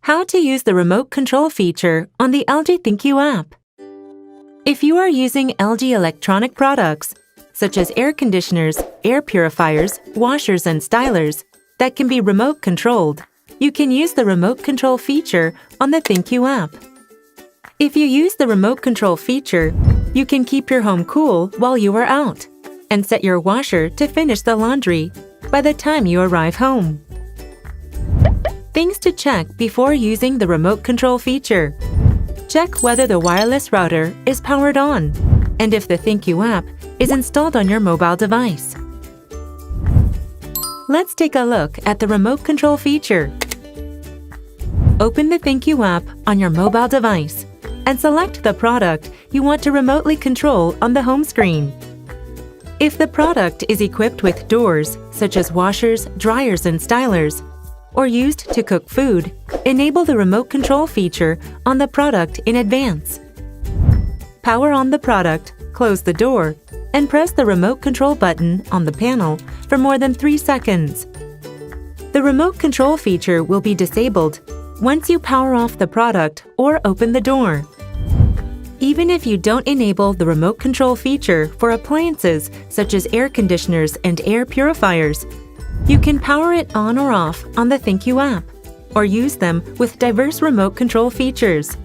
How to use the remote control feature on the LG ThinQ app. If you are using LG electronic products, such as air conditioners, air purifiers, washers, and stylers, that can be remote controlled, you can use the remote control feature on the ThinQ app. If you use the remote control feature, you can keep your home cool while you are out and set your washer to finish the laundry by the time you arrive home. Things to check before using the remote control feature. Check whether the wireless router is powered on and if the ThinQ app is installed on your mobile device. Let's take a look at the remote control feature. Open the ThinQ app on your mobile device and select the product you want to remotely control on the home screen. If the product is equipped with doors, such as washers, dryers, and stylers, or used to cook food, enable the remote control feature on the product in advance. Power on the product, close the door, and press the remote control button on the panel for more than 3 seconds. The remote control feature will be disabled once you power off the product or open the door. Even if you don't enable the remote control feature for appliances such as air conditioners and air purifiers, you can power it on or off on the ThinQ app, or use them with diverse remote control features.